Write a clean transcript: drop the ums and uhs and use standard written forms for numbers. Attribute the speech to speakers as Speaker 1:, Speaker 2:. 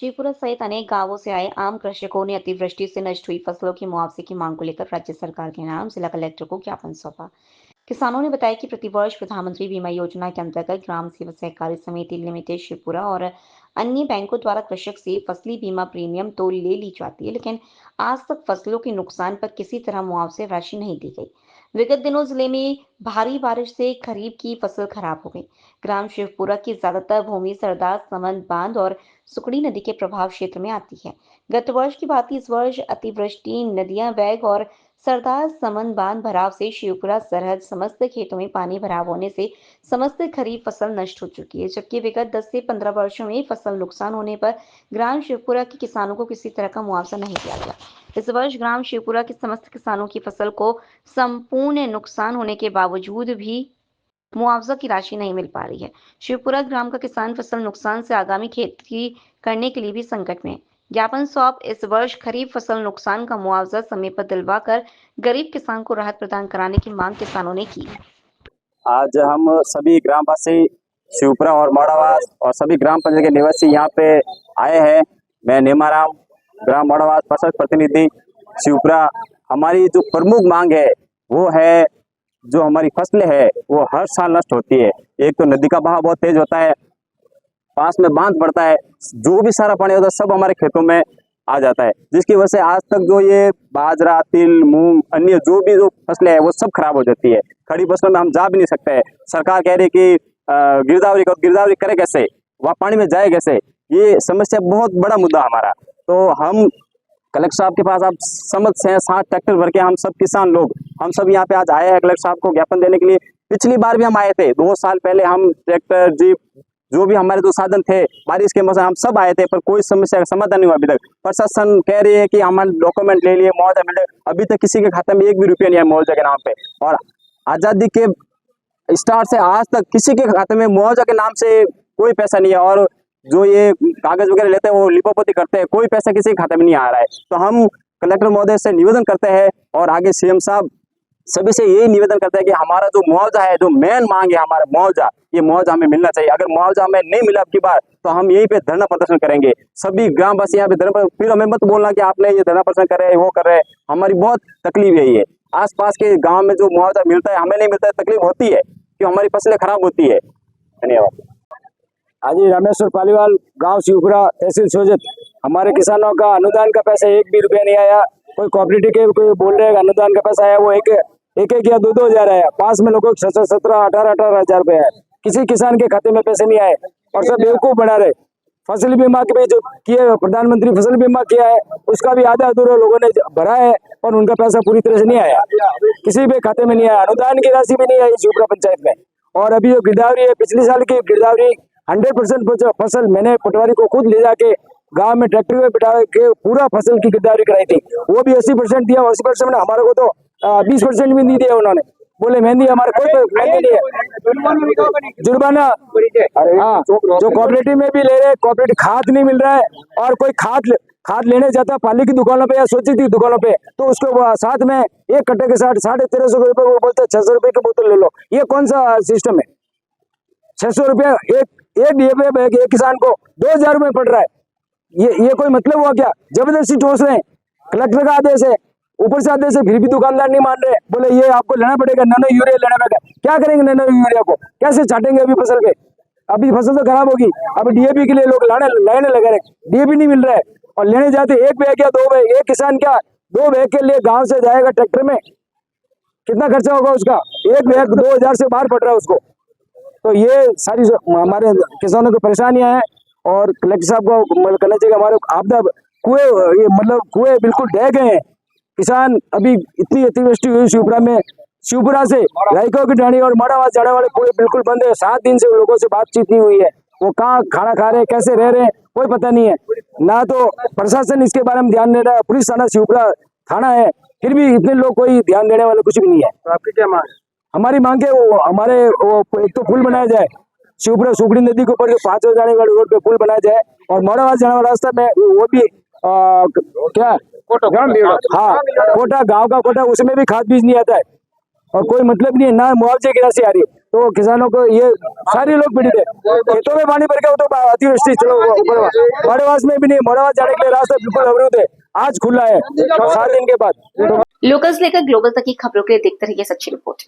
Speaker 1: शिवपुरा सहित अनेक गांवों से आए आम कृषकों ने अतिवृष्टि से नष्ट हुई फसलों की मुआवजे की मांग को लेकर राज्य सरकार के नाम जिला कलेक्टर को ज्ञापन सौंपा। किसानों ने बताया कि प्रतिवर्ष प्रधानमंत्री बीमा योजना के अंतर्गत ग्राम सेवा सहकारी समिति लिमिटेड शिवपुरा और अन्य बैंकों द्वारा कृषक से फसली बीमा प्रीमियम तो ले ली जाती है, लेकिन आज तक फसलों के नुकसान पर किसी तरह मुआवजे राशि नहीं दी गई। विगत दिनों जिले में भारी बारिश से खरीफ की फसल खराब हो गई। ग्राम शिवपुरा की ज्यादातर भूमि सरदार समंद बांध और सुकड़ी नदी के प्रभाव क्षेत्र में आती है। गत वर्ष की भांति इस वर्ष अतिवृष्टि, नदियां बैग और सरदार समंद बांध भराव से शिवपुरा सरहद समस्त खेतों में पानी भराव होने से समस्त खरीफ फसल नष्ट हो चुकी है, जबकि विगत 10 से 15 वर्षों में फसल नुकसान होने पर ग्राम शिवपुरा के किसानों को किसी तरह का मुआवजा नहीं दिया गया। इस वर्ष ग्राम शिवपुरा के समस्त किसानों की फसल को संपूर्ण नुकसान होने के बावजूद भी मुआवजा की राशि नहीं मिल पा रही है। शिवपुरा ग्राम का किसान फसल नुकसान से आगामी खेती करने के लिए भी संकट में है। ज्ञापन सौंप इस वर्ष खरीफ फसल नुकसान का मुआवजा समय पर दिलवाकर गरीब किसान को राहत प्रदान कराने की मांग किसानों ने की।
Speaker 2: आज हम सभी ग्रामवासी शिवपुरा और मोड़ावास और सभी ग्राम पंचायत के निवासी यहाँ पे आए हैं। मैं नेमाराम, ग्राम मोड़ावास फसल प्रतिनिधि शिवपुरा। हमारी जो प्रमुख मांग है वो है, जो हमारी फसलें है वो हर साल नष्ट होती है। एक तो नदी का बहाव बहुत तेज होता है, पास में बांध पड़ता है, जो भी सारा पानी होता है सब हमारे खेतों में आ जाता है, जिसकी वजह से आज तक जो ये बाजरा, तिल, मूंग, अन्य जो फसलें है वो सब खराब हो जाती है। खड़ी फसलों में हम जा भी नहीं सकते हैं। सरकार कह रही है कि गिरदावरी करो, गिरदावरी करे कैसे, वह पानी में जाए कैसे, ये समस्या बहुत बड़ा मुद्दा हमारा। तो हम कलेक्टर साहब के पास आप समझ से 7 ट्रैक्टर भर के हम सब किसान लोग हम सब यहाँ पे आज आए हैं कलेक्टर साहब को ज्ञापन देने के लिए। पिछली बार भी हम आए थे, 2 साल पहले हम ट्रैक्टर, जीप, जो भी हमारे जो साधन थे, बारिश के मौसम हम सब आए थे, पर कोई समस्या का समाधान नहीं हुआ अभी तक। प्रशासन कह रही है कि हमारे डॉक्यूमेंट ले लिए, मुआवजा मिले, अभी तक किसी के खाते में 1 भी रुपया नहीं है मुआवजा के नाम पे। और आज़ादी के स्टार्ट से आज तक किसी के खाते में मुआवजा के नाम से कोई पैसा नहीं है, और जो ये कागज वगैरह लेते हैं वो लिपोपोती करते हैं, कोई पैसा किसी के खाते में नहीं आ रहा है। तो हम कलेक्टर महोदय से निवेदन करते हैं और आगे सीएम साहब सभी से यही निवेदन करते हैं कि हमारा जो मुआवजा है, जो मेन मांग है हमारा मुआवजा, ये मुआवजा हमें मिलना चाहिए। अगर मुआवजा हमें नहीं मिला अब की बार तो हम यहीं पे धरना प्रदर्शन करेंगे। सभी ग्रामवासी यहाँ पे धरना, फिर हमें मत बोलना कि आपने ये धरना प्रदर्शन कर रहे हैं, वो कर रहे हैं। हमारी बहुत तकलीफ यही है। आसपास के गाँव में जो मुआवजा मिलता है हमें नहीं मिलता है, तकलीफ होती है कि हमारी फसलें खराब होती है। धन्यवाद।
Speaker 3: हाजी रामेश्वर पालीवाल, गांव शिवपुरा, तहसील सोजत। हमारे किसानों का अनुदान का पैसा 1 भी रुपया नहीं आया। कोई कोऑपरेटिव के कोई बोल रहे हैं अनुदान का पैसा आया, वो एक या 2 हजार आया। पास में लोगों को 17, 18 हजार रुपये है। किसी किसान के खाते में पैसे नहीं आए और सब बेवकूफ बना रहे। फसल बीमा के भी जो किए, प्रधानमंत्री फसल बीमा किया है, उसका भी आधा अधूरा लोगों ने भरा है और उनका पैसा पूरी तरह से नहीं आया, किसी भी खाते में नहीं आया। अनुदान की राशि भी नहीं आई शिवपुरा पंचायत में। और अभी जो गिरदावरी है, पिछले साल की गिरदावरी 100% फसल मैंने पटवारी को खुद ले जाके गांव में ट्रैक्टर में बिठा के पूरा फसल की गिरदावरी कराई थी। वो भी 80% दिया। 80% में हमारे को तो 20% भी नहीं दिया उन्होंने। बोले मेहंदी हमारे कोई मेहंदी नहीं है, जुर्माना। हाँ, जो कोऑपरेटिव में भी ले रहे, कोऑपरेटिव खाद नहीं मिल रहा है, और कोई खाद लेने जाता है पाली की दुकानों पे या सोची थी दुकानों पे, तो उसको साथ में एक कट्टे के साथ 1350 रुपए, वो बोलते 600 रुपए की बोतल ले लो। ये कौन सा सिस्टम है? 600 रुपया एक डीएपी बैग एक किसान को 2000 रुपये पड़ रहा है। ये कोई मतलब हुआ क्या? जबरदस्ती ठोस रहे हैं। कलेक्टर का आदेश है, ऊपर से आदेश है, फिर भी दुकानदार नहीं मान रहे। बोले ये आपको लेना पड़ेगा, नैनो यूरिया लेना पड़ेगा। क्या करेंगे नैनो यूरिया को? कैसे छाटेंगे अभी फसल पे? अभी फसल तो खराब होगी। अभी डीएपी के लिए लोग लाने लगे रहे, डीएपी नहीं मिल रहा है। और लेने जाते 1 बैग या 2 बैग, एक किसान क्या 2 बैग के लिए गाँव से जाएगा ट्रैक्टर में, कितना खर्चा होगा उसका? 1 बैग 2000 से बाहर पड़ रहा है उसको। तो ये सारी हमारे किसानों की परेशानियां हैं, और कलेक्टर साहब को करना चाहिए। हमारे आपदा कुएं बिल्कुल ढह गए हैं। किसान अभी इतनी अतिवृष्टि हुई शिवपुरा में, शिवपुरा से रायकों की ढाणी और मोड़ावास जाने वाले कुएं बिल्कुल बंद है। 7 दिन से लोगों से बातचीत नहीं हुई है। वो कहाँ खाना खा रहे हैं, कैसे रह रहे हैं, कोई पता नहीं है। ना तो प्रशासन इसके बारे में ध्यान दे रहा है। पुलिस थाना शिवपुरा थाना है, फिर भी इतने लोग कोई ध्यान देने वाले कुछ भी नहीं है।
Speaker 2: तो आपकी क्या मांग?
Speaker 3: हमारी मांग है एक तो पुल बनाया जाए, शिवपुरा सुकड़ी नदी के ऊपर जो 5 जाने वाले रोड पे पुल बनाया जाए, और मोड़ावास जाने वाला रास्ता में वो भी क्या हाँ कोटा, गांव का कोटा, उसमें भी खाद बीज नहीं आता है, और कोई मतलब नहीं है, ना मुआवजे की राशि आ रही है। तो किसानों को ये सारे लोग पीड़ित है। खेतों में पानी भर गया तो अतिवृष्टि, चलो मोड़ावास में भी नहीं, मोड़ावास जाने के लिए रास्ता बिल्कुल अवरुद्ध है, आज खुला है 7 दिन के बाद।
Speaker 1: लोकल्स लेकर ग्लोबल तक की खबरों के लिए देखते रहिए सच्ची रिपोर्ट।